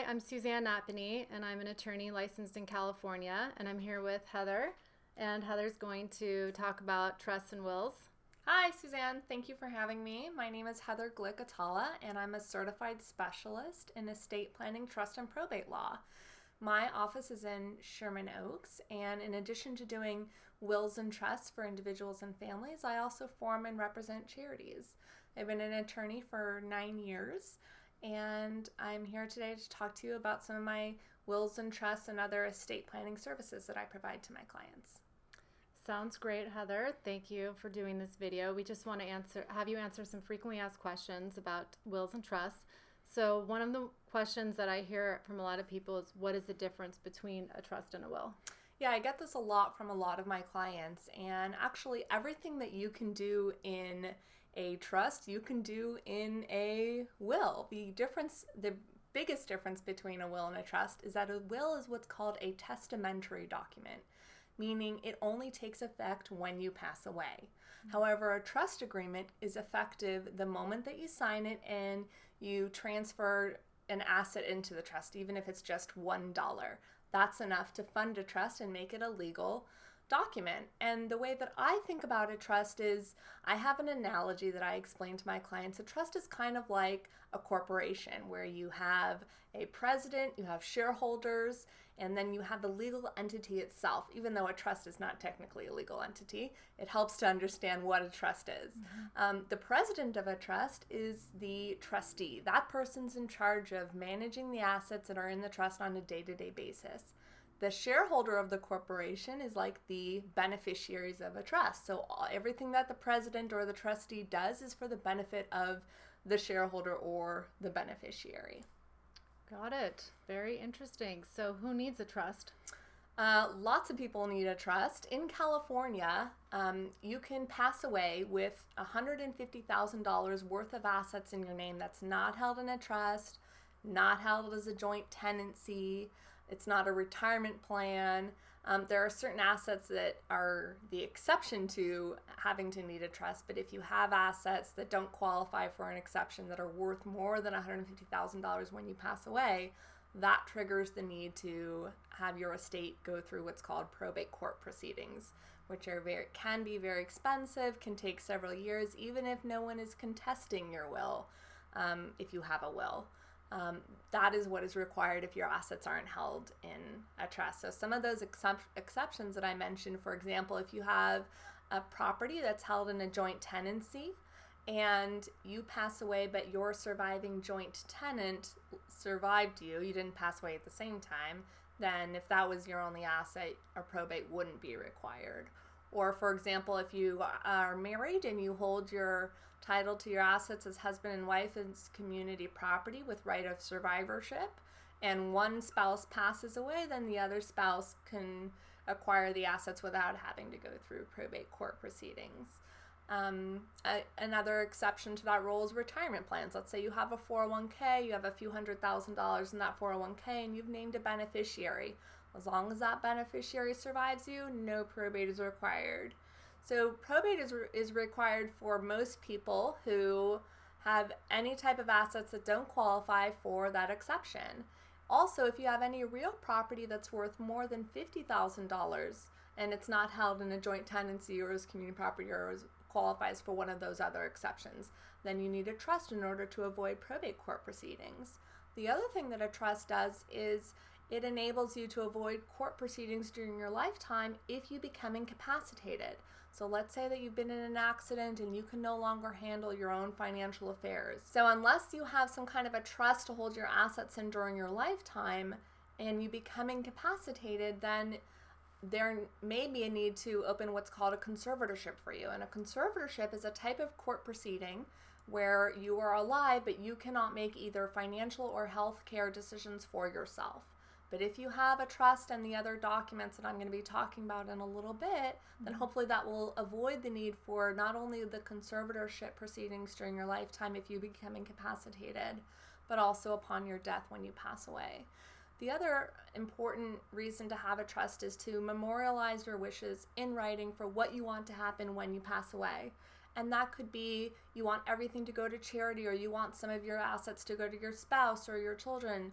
I'm Suzanne Natbony, and I'm an attorney licensed in California, and I'm here with Heather, and Heather's going to talk about trusts and wills. Hi, Suzanne. Thank you for having me. My name is Heather Glick-atalla, and I'm a certified specialist in estate planning, trust, and probate law. My office is in Sherman Oaks, and in addition to doing wills and trusts for individuals and families, I also form and represent charities. I've been an attorney for 9 years, and I'm here today to talk to you about some of my wills and trusts and other estate planning services that I provide to my clients. Sounds great, Heather. Thank you for doing this video. We just want to have you answer some frequently asked questions about wills and trusts. So one of the questions that I hear from a lot of people is, what is the difference between a trust and a will? Yeah, I get this a lot from a lot of my clients, and actually everything that you can do in a trust, you can do in a will. The biggest difference between a will and a trust is that a will is what's called a testamentary document, meaning it only takes effect when you pass away. However, a trust agreement is effective the moment that you sign it and you transfer an asset into the trust, even if it's just $1. That's enough to fund a trust and make it a legal document. And the way that I think about a trust is, I have an analogy that I explain to my clients. A trust is kind of like a corporation where you have a president, you have shareholders, and then you have the legal entity itself. Even though a trust is not technically a legal entity, it helps to understand what a trust is. The president of a trust is the trustee. That person's in charge of managing the assets that are in the trust on a day-to-day basis. The shareholder of the corporation is like the beneficiaries of a trust. So everything that the president or the trustee does is for the benefit of the shareholder or the beneficiary. Got it. Very interesting. So who needs a trust? Lots of people need a trust. In California, you can pass away with $150,000 worth of assets in your name that's not held in a trust, not held as a joint tenancy. It's not a retirement plan. There are certain assets that are the exception to having to need a trust, but if you have assets that don't qualify for an exception that are worth more than $150,000 when you pass away, that triggers the need to have your estate go through what's called probate court proceedings, which can be very expensive, can take several years, even if no one is contesting your will, if you have a will. That is what is required if your assets aren't held in a trust. So some of those exceptions that I mentioned, for example, if you have a property that's held in a joint tenancy and you pass away, but your surviving joint tenant survived you didn't pass away at the same time, then if that was your only asset, a probate wouldn't be required. Or for example, if you are married and you hold your title to your assets as husband and wife as community property with right of survivorship, and one spouse passes away, then the other spouse can acquire the assets without having to go through probate court proceedings. Another exception to that rule is retirement plans. Let's say you have a 401k, you have a few $100,000 in that 401k, and you've named a beneficiary. As long as that beneficiary survives you, no probate is required. So probate is required for most people who have any type of assets that don't qualify for that exception. Also, if you have any real property that's worth more than $50,000 and it's not held in a joint tenancy or as community property or qualifies for one of those other exceptions, then you need a trust in order to avoid probate court proceedings. The other thing that a trust does is it enables you to avoid court proceedings during your lifetime if you become incapacitated. So let's say that you've been in an accident and you can no longer handle your own financial affairs. So unless you have some kind of a trust to hold your assets in during your lifetime and you become incapacitated, then there may be a need to open what's called a conservatorship for you. And a conservatorship is a type of court proceeding where you are alive, but you cannot make either financial or health care decisions for yourself. But if you have a trust and the other documents that I'm going to be talking about in a little bit, then hopefully that will avoid the need for not only the conservatorship proceedings during your lifetime if you become incapacitated, but also upon your death when you pass away. The other important reason to have a trust is to memorialize your wishes in writing for what you want to happen when you pass away. And that could be you want everything to go to charity, or you want some of your assets to go to your spouse or your children.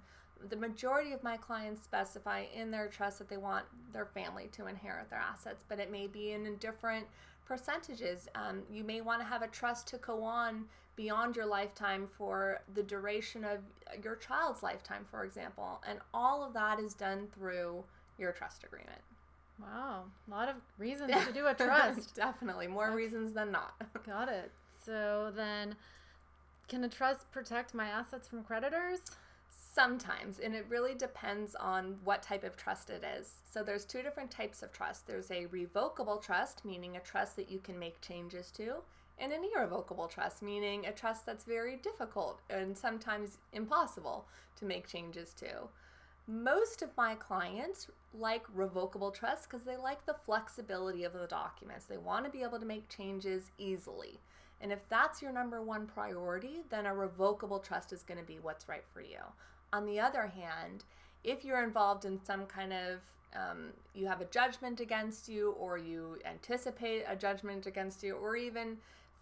the majority of my clients specify in their trust that they want their family to inherit their assets, but it may be in different percentages. You may want to have a trust to go on beyond your lifetime for the duration of your child's lifetime, for example. And all of that is done through your trust agreement. Wow. A lot of reasons to do a trust. Definitely. More reasons than not. Got it. So then, can a trust protect my assets from creditors? Sometimes, and it really depends on what type of trust it is. So there's two different types of trust. There's a revocable trust, meaning a trust that you can make changes to, and an irrevocable trust, meaning a trust that's very difficult and sometimes impossible to make changes to. Most of my clients like revocable trusts because they like the flexibility of the documents. They want to be able to make changes easily. And if that's your number one priority, then a revocable trust is going to be what's right for you. On the other hand, if you're involved in some kind of, you have a judgment against you, or you anticipate a judgment against you, or even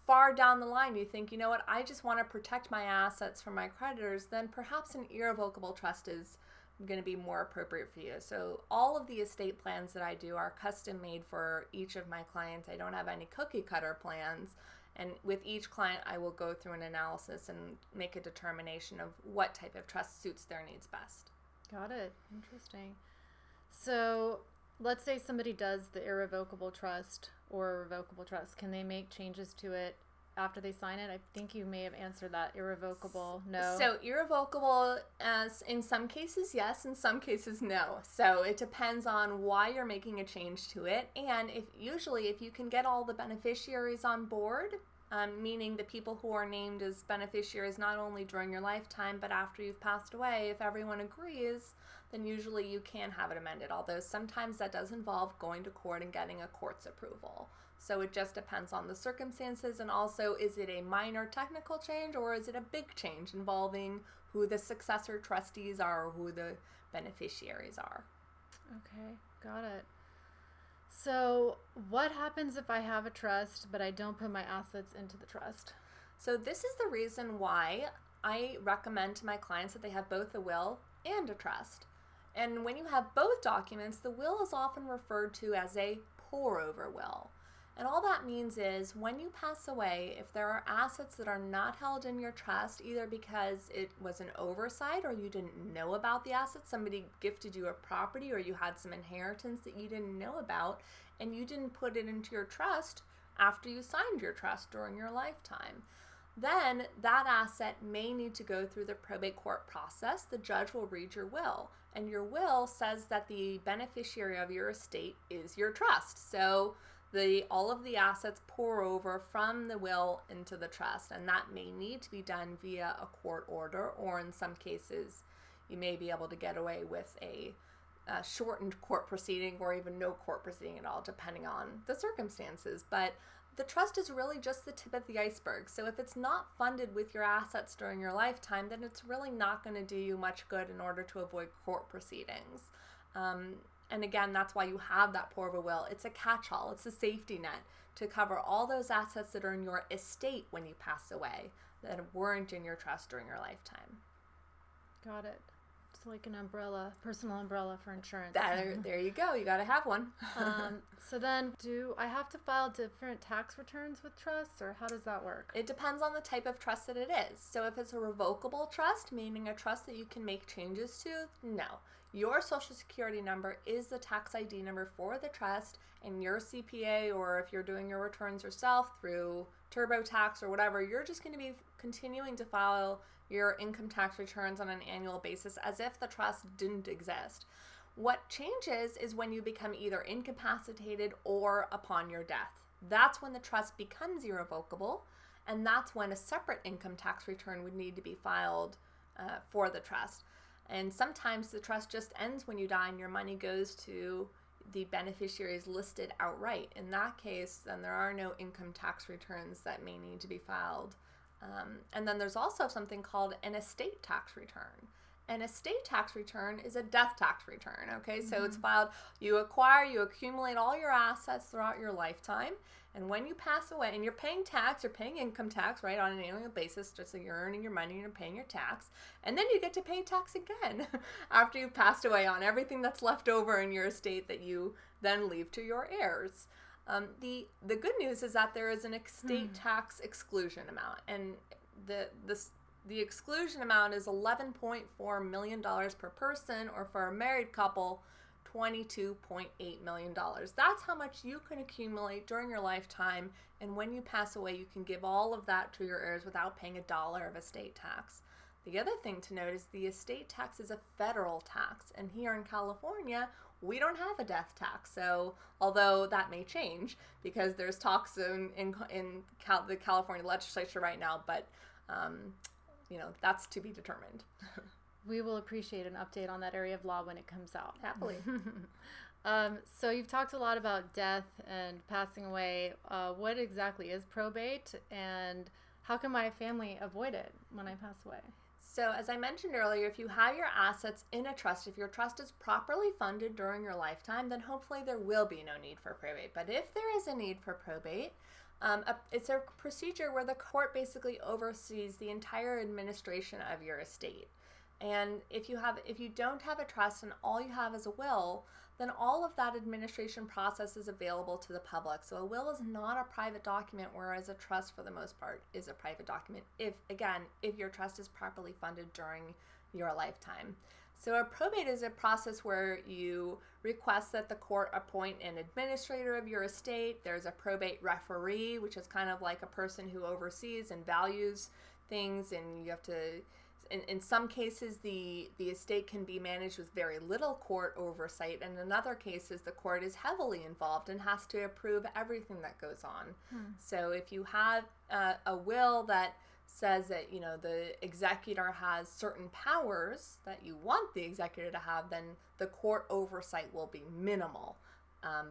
far down the line you think, you know what, I just want to protect my assets from my creditors, then perhaps an irrevocable trust is going to be more appropriate for you. So all of the estate plans that I do are custom made for each of my clients. I don't have any cookie cutter plans. And with each client, I will go through an analysis and make a determination of what type of trust suits their needs best. Got it. Interesting. So let's say somebody does the irrevocable trust or revocable trust. Can they make changes to it after they sign it? I think you may have answered that. Irrevocable, no. So irrevocable, as in some cases, yes. In some cases, no. So it depends on why you're making a change to it. And if you can get all the beneficiaries on board, meaning the people who are named as beneficiaries not only during your lifetime, but after you've passed away, if everyone agrees, then usually you can have it amended. Although sometimes that does involve going to court and getting a court's approval. So it just depends on the circumstances, and also, is it a minor technical change or is it a big change involving who the successor trustees are or who the beneficiaries are? Okay, got it. So what happens if I have a trust but I don't put my assets into the trust? So this is the reason why I recommend to my clients that they have both a will and a trust. And when you have both documents, the will is often referred to as a pour-over will. And all that means is when you pass away, if there are assets that are not held in your trust, either because it was an oversight or you didn't know about the assets, somebody gifted you a property or you had some inheritance that you didn't know about, and you didn't put it into your trust after you signed your trust during your lifetime, then that asset may need to go through the probate court process. The judge will read your will, and your will says that the beneficiary of your estate is your trust. So all of the assets pour over from the will into the trust, and that may need to be done via a court order, or in some cases you may be able to get away with a shortened court proceeding or even no court proceeding at all, depending on the circumstances. But the trust is really just the tip of the iceberg. So if it's not funded with your assets during your lifetime, then it's really not going to do you much good in order to avoid court proceedings. And again, that's why you have that pour-over will. It's a catch-all. It's a safety net to cover all those assets that are in your estate when you pass away that weren't in your trust during your lifetime. Got it. It's like an umbrella, personal umbrella for insurance. There you go. You got to have one. So then, do I have to file different tax returns with trusts, or how does that work? It depends on the type of trust that it is. So if it's a revocable trust, meaning a trust that you can make changes to, no. Your Social Security number is the tax ID number for the trust, and your CPA, or if you're doing your returns yourself through TurboTax or whatever, you're just going to be continuing to file your income tax returns on an annual basis as if the trust didn't exist. What changes is when you become either incapacitated or upon your death. That's when the trust becomes irrevocable, and that's when a separate income tax return would need to be filed for the trust. And sometimes the trust just ends when you die and your money goes to the beneficiaries listed outright. In that case, then there are no income tax returns that may need to be filed. And then there's also something called an estate tax return. An estate tax return is a death tax return, okay? So it's filed, you acquire, you accumulate all your assets throughout your lifetime, and when you pass away, and you're paying tax, you're paying income tax, right, on an annual basis, just so you're earning your money and you're paying your tax, and then you get to pay tax again after you've passed away on everything that's left over in your estate that you then leave to your heirs. The good news is that there is an estate tax exclusion amount, and the exclusion amount is $11.4 million per person, or for a married couple, $22.8 million. That's how much you can accumulate during your lifetime, and when you pass away, you can give all of that to your heirs without paying $1 of estate tax. The other thing to note is the estate tax is a federal tax, and here in California, we don't have a death tax. So although that may change because there's talks in the California legislature right now, but that's to be determined. We will appreciate an update on that area of law when it comes out. Happily. So you've talked a lot about death and passing away. What exactly is probate, and how can my family avoid it when I pass away? So as I mentioned earlier, if you have your assets in a trust, if your trust is properly funded during your lifetime, then hopefully there will be no need for probate. But if there is a need for probate, it's a procedure where the court basically oversees the entire administration of your estate. And if you don't have a trust and all you have is a will, then all of that administration process is available to the public. So a will is not a private document, whereas a trust for the most part is a private document, if your trust is properly funded during your lifetime. So a probate is a process where you request that the court appoint an administrator of your estate. There's a probate referee, which is kind of like a person who oversees and values things, and you have to, in some cases, the estate can be managed with very little court oversight, and in other cases, the court is heavily involved and has to approve everything that goes on. So if you have a will that says that the executor has certain powers that you want the executor to have, then the court oversight will be minimal.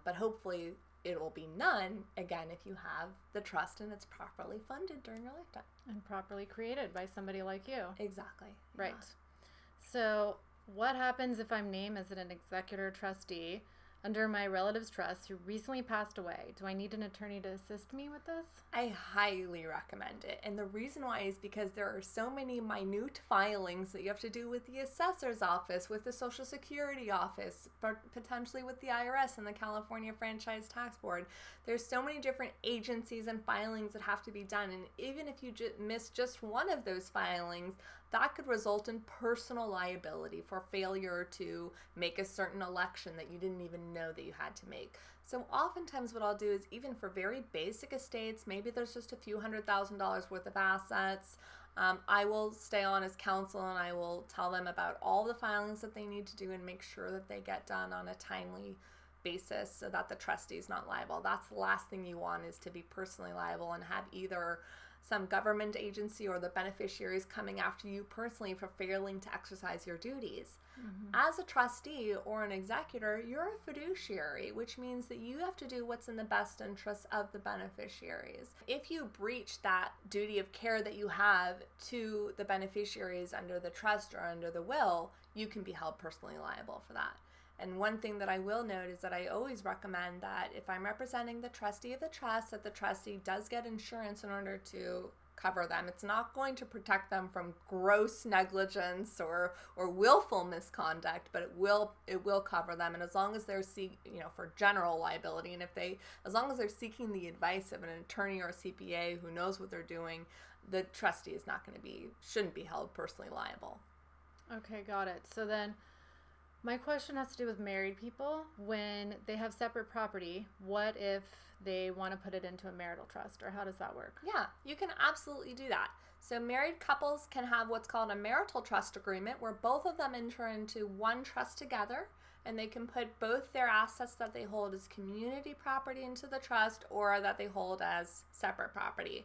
But hopefully it will be none, again, if you have the trust and it's properly funded during your lifetime. And properly created by somebody like you. Exactly. Right. Yeah. So what happens if I'm named as an executor trustee under my relative's trust who recently passed away? Do I need an attorney to assist me with this? I highly recommend it. And the reason why is because there are so many minute filings that you have to do with the assessor's office, with the Social Security office, potentially with the IRS and the California Franchise Tax Board. There's so many different agencies and filings that have to be done. And even if you miss just one of those filings, that could result in personal liability for failure to make a certain election that you didn't even know that you had to make. So oftentimes what I'll do is, even for very basic estates, maybe there's just a few $100,000 worth of assets, I will stay on as counsel and I will tell them about all the filings that they need to do and make sure that they get done on a timely basis so that the trustee is not liable. That's the last thing you want, is to be personally liable and have either some government agency or the beneficiaries coming after you personally for failing to exercise your duties. As a trustee or an executor, you're a fiduciary, which means that you have to do what's in the best interest of the beneficiaries. If you breach that duty of care that you have to the beneficiaries under the trust or under the will, you can be held personally liable for that. And one thing that I will note is that I always recommend that if I'm representing the trustee of the trust, that the trustee does get insurance in order to cover them. It's not going to protect them from gross negligence or willful misconduct, but it will cover them. And as long as they're for general liability, and as long as they're seeking the advice of an attorney or a CPA who knows what they're doing, the trustee is shouldn't be held personally liable. Okay, got it. So then, my question has to do with married people. When they have separate property, what if they want to put it into a marital trust, or how does that work? Yeah, you can absolutely do that. So married couples can have what's called a marital trust agreement, where both of them enter into one trust together, and they can put both their assets that they hold as community property into the trust, or that they hold as separate property.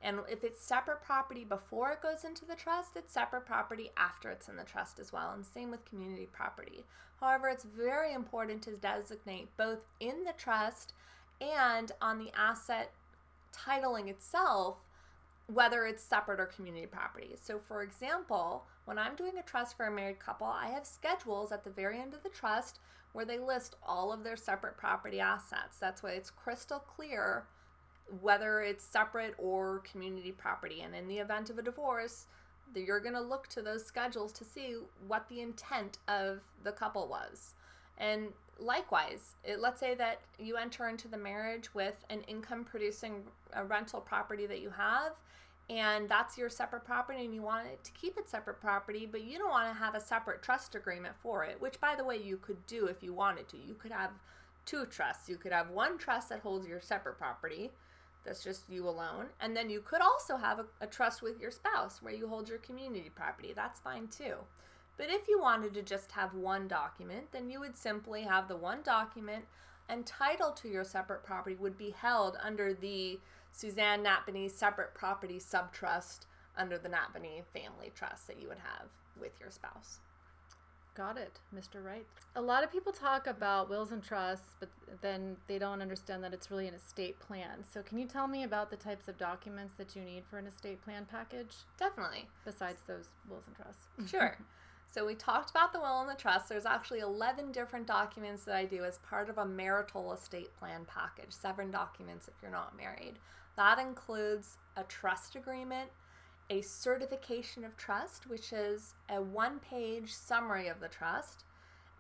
And if it's separate property before it goes into the trust, it's separate property after it's in the trust as well. And same with community property. However, it's very important to designate both in the trust and on the asset titling itself whether it's separate or community property. So for example, When I'm doing a trust for a married couple, I have schedules at the very end of the trust where they list all of their separate property assets. That's why it's crystal clear whether it's separate or community property. And in the event of a divorce, you're going to look to those schedules to see what the intent of the couple was. And likewise, let's say that you enter into the marriage with an income producing rental property that you have, and that's your separate property and you want it to keep it separate property, but you don't want to have a separate trust agreement for it, which by the way you could do if you wanted to. You could have two trusts. You could have one trust that holds your separate property, that's just you alone, and then you could also have a trust with your spouse where you hold your community property. That's fine too. But if you wanted to just have one document, then you would simply have the one document, and title to your separate property would be held under the Suzanne Natbony separate property subtrust under the Natbony family trust that you would have with your spouse. Got it, Mr. Wright. A lot of people talk about wills and trusts, but then they don't understand that it's really an estate plan. So can you tell me about the types of documents that you need for an estate plan package? Definitely. Besides those wills and trusts. Sure. So we talked about the will and the trust. There's actually 11 different documents that I do as part of a marital estate plan package. 7 documents if you're not married. That includes a trust agreement, a certification of trust, which is a 1-page summary of the trust,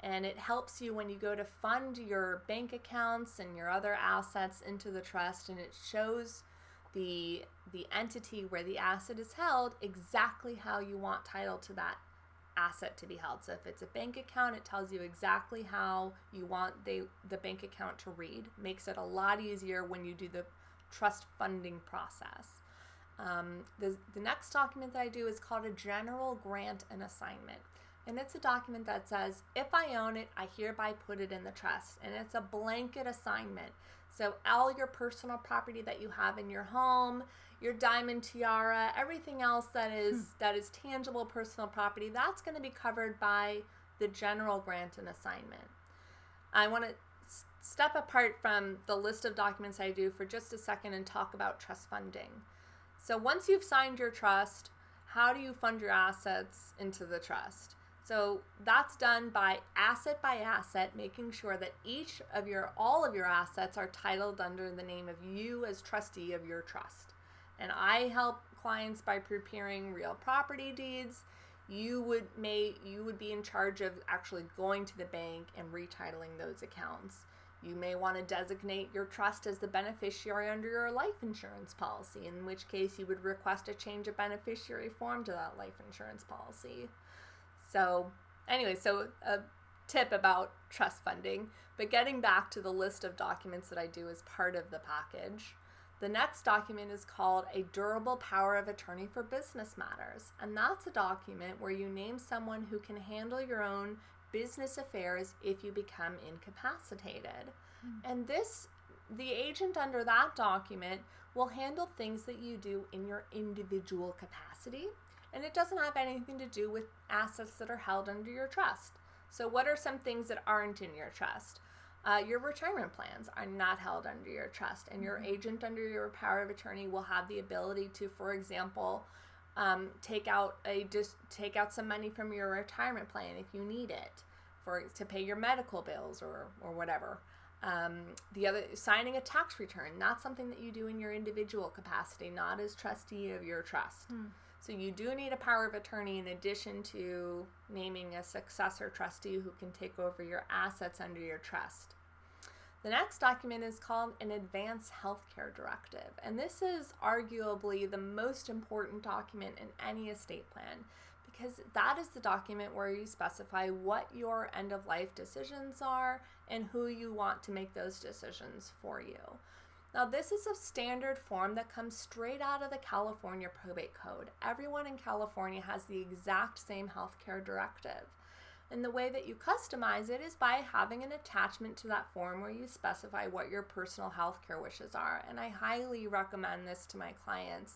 and it helps you when you go to fund your bank accounts and your other assets into the trust, and it shows the entity where the asset is held exactly how you want title to that asset to be held. So if it's a bank account, it tells you exactly how you want the bank account to read. Makes it a lot easier when you do the trust funding process. The next document that I do is called a general grant and assignment. And it's a document that says, if I own it, I hereby put it in the trust. And it's a blanket assignment. So all your personal property that you have in your home, your diamond tiara, everything else that is tangible personal property, that's going to be covered by the general grant and assignment. I want to step apart from the list of documents I do for just a second and talk about trust funding. So once you've signed your trust, how do you fund your assets into the trust? So that's done by asset, making sure that all of your assets are titled under the name of you as trustee of your trust. And I help clients by preparing real property deeds. You would be in charge of actually going to the bank and retitling those accounts. You may want to designate your trust as the beneficiary under your life insurance policy, in which case you would request a change of beneficiary form to that life insurance policy. So anyway, a tip about trust funding, but getting back to the list of documents that I do as part of the package, the next document is called a durable power of attorney for business matters. And that's a document where you name someone who can handle your own business affairs if you become incapacitated. And the agent under that document will handle things that you do in your individual capacity, and it doesn't have anything to do with assets that are held under your trust. So what are some things that aren't in your trust? Your retirement plans are not held under your trust, and your agent under your power of attorney will have the ability to, for example, take out some money from your retirement plan if you need it to pay your medical bills or whatever. Signing a tax return, not something that you do in your individual capacity, not as trustee of your trust. So you do need a power of attorney in addition to naming a successor trustee who can take over your assets under your trust. The next document is called an advance healthcare directive, and this is arguably the most important document in any estate plan, because that is the document where you specify what your end-of-life decisions are and who you want to make those decisions for you. Now, this is a standard form that comes straight out of the California probate code. Everyone in California has the exact same healthcare directive. And the way that you customize it is by having an attachment to that form where you specify what your personal healthcare wishes are. And I highly recommend this to my clients.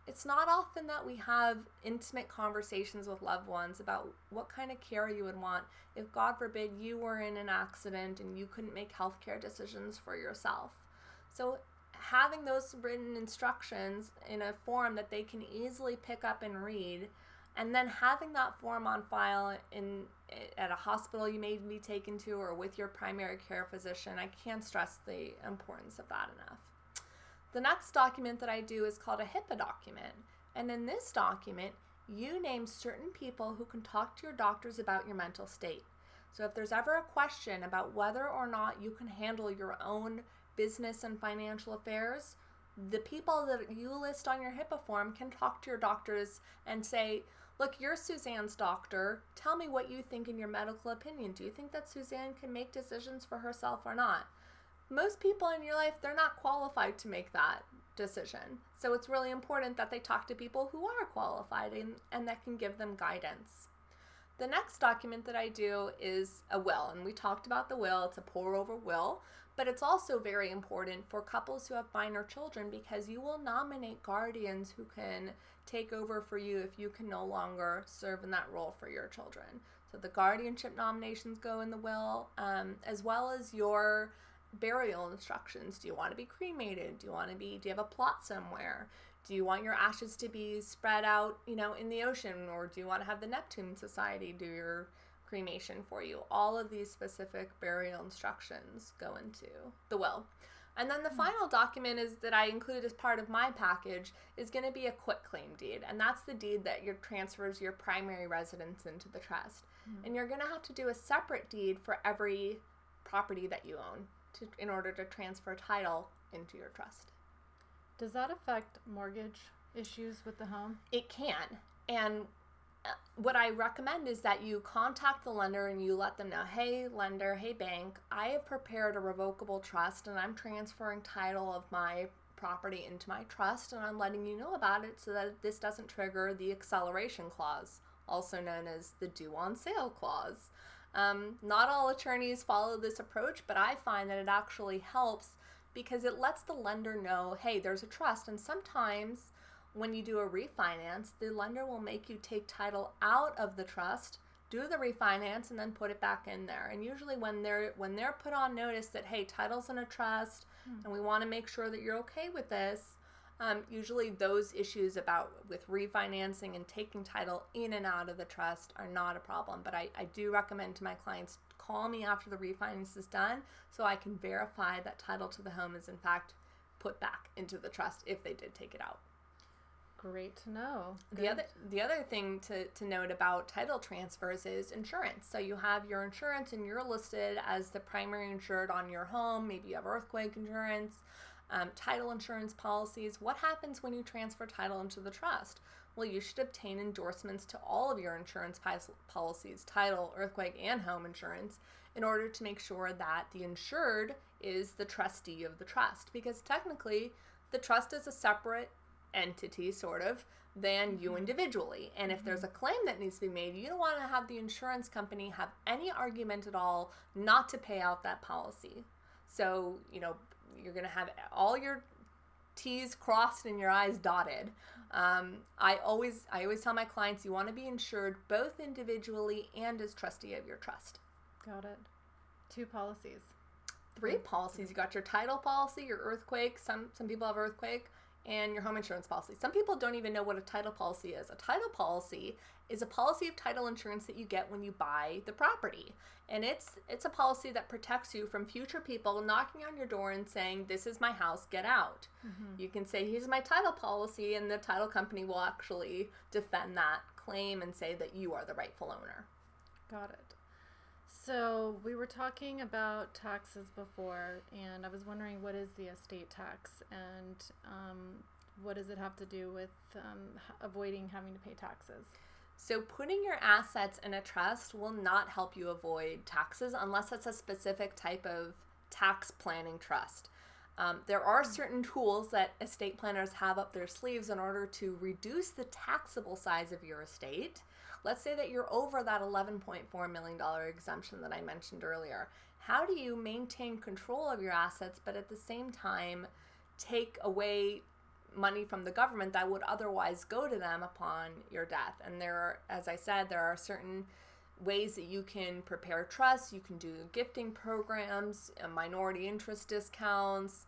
It's not often that we have intimate conversations with loved ones about what kind of care you would want if, God forbid, you were in an accident and you couldn't make healthcare decisions for yourself. So having those written instructions in a form that they can easily pick up and read And then having that form on file at a hospital you may be taken to or with your primary care physician. I can't stress the importance of that enough. The next document that I do is called a HIPAA document. And in this document, you name certain people who can talk to your doctors about your mental state. So if there's ever a question about whether or not you can handle your own business and financial affairs, the people that you list on your HIPAA form can talk to your doctors and say, look, you're Suzanne's doctor. Tell me what you think in your medical opinion. Do you think that Suzanne can make decisions for herself or not? Most people in your life, they're not qualified to make that decision. So it's really important that they talk to people who are qualified and that can give them guidance. The next document that I do is a will, and we talked about the will. It's a pour-over will, but it's also very important for couples who have minor children because you will nominate guardians who can take over for you if you can no longer serve in that role for your children. So the guardianship nominations go in the will, as well as your burial instructions. Do you want to be cremated? Do you have a plot somewhere? Do you want your ashes to be spread out, in the ocean, or do you want to have the Neptune Society do your cremation for you? All of these specific burial instructions go into the will. And then the final document that I include as part of my package is going to be a quitclaim deed. And that's the deed that transfers your primary residence into the trust. And you're going to have to do a separate deed for every property that you own in order to transfer title into your trust. Does that affect mortgage issues with the home? It can. And what I recommend is that you contact the lender and you let them know, hey, lender, hey, bank, I have prepared a revocable trust and I'm transferring title of my property into my trust and I'm letting you know about it so that this doesn't trigger the acceleration clause, also known as the due on sale clause. Not all attorneys follow this approach, but I find that it actually helps because it lets the lender know, hey, there's a trust. And sometimes when you do a refinance, the lender will make you take title out of the trust, do the refinance, and then put it back in there. And usually when they're put on notice that, hey, title's in a trust, and we want to make sure that you're okay with this, usually those issues with refinancing and taking title in and out of the trust are not a problem. But I do recommend to my clients, call me after the refinance is done so I can verify that title to the home is in fact put back into the trust if they did take it out. Great to know. The other thing to note about title transfers is insurance. So you have your insurance and you're listed as the primary insured on your home. Maybe you have earthquake insurance, title insurance policies. What happens when you transfer title into the trust? Well, you should obtain endorsements to all of your insurance policies, title, earthquake, and home insurance, in order to make sure that the insured is the trustee of the trust. Because technically, the trust is a separate entity, sort of, than you individually. And if there's a claim that needs to be made, you don't want to have the insurance company have any argument at all not to pay out that policy. So, you're going to have all your T's crossed and your I's dotted. I always tell my clients you want to be insured both individually and as trustee of your trust. Got it. 2 policies. 3 policies. You got your title policy, your earthquake. Some people have earthquake, and your home insurance policy. Some people don't even know what a title policy is. A title policy is a policy of title insurance that you get when you buy the property. And it's a policy that protects you from future people knocking on your door and saying, this is my house, get out. You can say, here's my title policy, and the title company will actually defend that claim and say that you are the rightful owner. Got it. So we were talking about taxes before, and I was wondering, what is the estate tax, and what does it have to do with avoiding having to pay taxes? So putting your assets in a trust will not help you avoid taxes unless it's a specific type of tax planning trust. There are certain tools that estate planners have up their sleeves in order to reduce the taxable size of your estate. Let's say that you're over that $11.4 million exemption that I mentioned earlier. How do you maintain control of your assets, but at the same time take away money from the government that would otherwise go to them upon your death? And as I said, there are certain ways that you can prepare trusts. You can do gifting programs, minority interest discounts.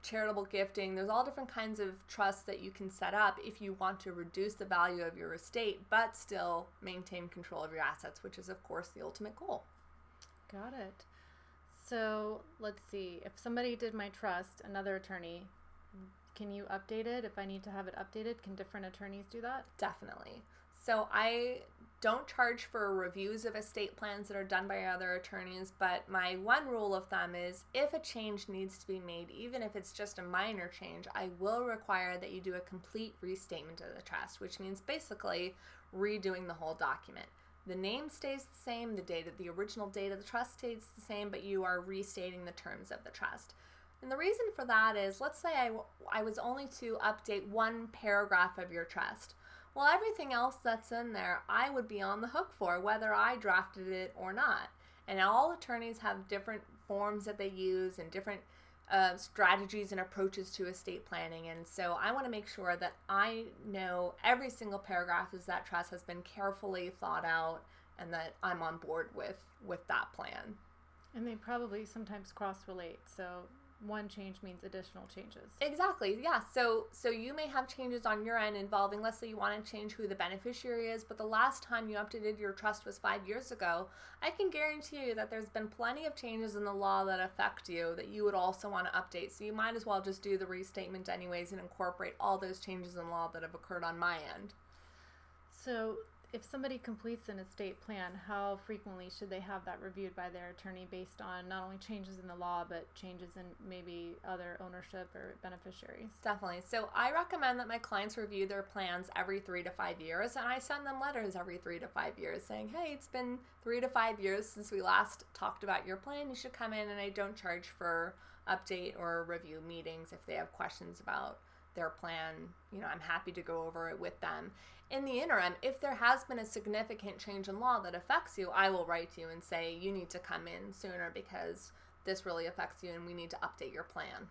charitable gifting. There's all different kinds of trusts that you can set up if you want to reduce the value of your estate but still maintain control of your assets, which is, of course, the ultimate goal. Got it. So let's see. If somebody did my trust, another attorney, can you update it? If I need to have it updated, can different attorneys do that? Definitely. So I don't charge for reviews of estate plans that are done by other attorneys, but my one rule of thumb is if a change needs to be made, even if it's just a minor change, I will require that you do a complete restatement of the trust, which means basically redoing the whole document. The name stays the same, the original date of the trust stays the same, but you are restating the terms of the trust. And the reason for that is, let's say I was only to update one paragraph of your trust. Well, everything else that's in there, I would be on the hook for, whether I drafted it or not. And all attorneys have different forms that they use and different strategies and approaches to estate planning. And so I want to make sure that I know every single paragraph of that trust has been carefully thought out and that I'm on board with that plan. And they probably sometimes cross-relate, so one change means additional changes. Exactly, yeah. So you may have changes on your end involving, let's say you want to change who the beneficiary is, but the last time you updated your trust was 5 years ago. I can guarantee you that there's been plenty of changes in the law that affect you that you would also want to update. So you might as well just do the restatement anyways and incorporate all those changes in law that have occurred on my end. So if somebody completes an estate plan, how frequently should they have that reviewed by their attorney based on not only changes in the law, but changes in maybe other ownership or beneficiaries? Definitely. So I recommend that my clients review their plans every 3 to 5 years, and I send them letters every 3 to 5 years saying, hey, it's been 3 to 5 years since we last talked about your plan. You should come in, and I don't charge for update or review meetings if they have questions about their plan. I'm happy to go over it with them. In the interim, if there has been a significant change in law that affects you, I will write to you and say you need to come in sooner because this really affects you and we need to update your plan.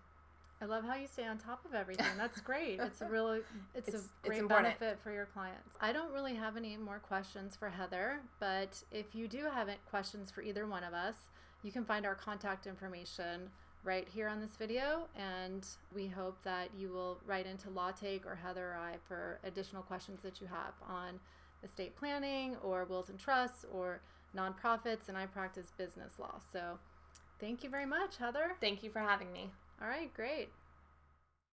I love how you stay on top of everything. That's great. It's a great important benefit for your clients. I don't really have any more questions for Heather, but if you do have questions for either one of us, you can find our contact information right here on this video, and we hope that you will write into LawTake or Heather or I for additional questions that you have on estate planning or wills and trusts or nonprofits, and I practice business law. So thank you very much, Heather. Thank you for having me. All right, great.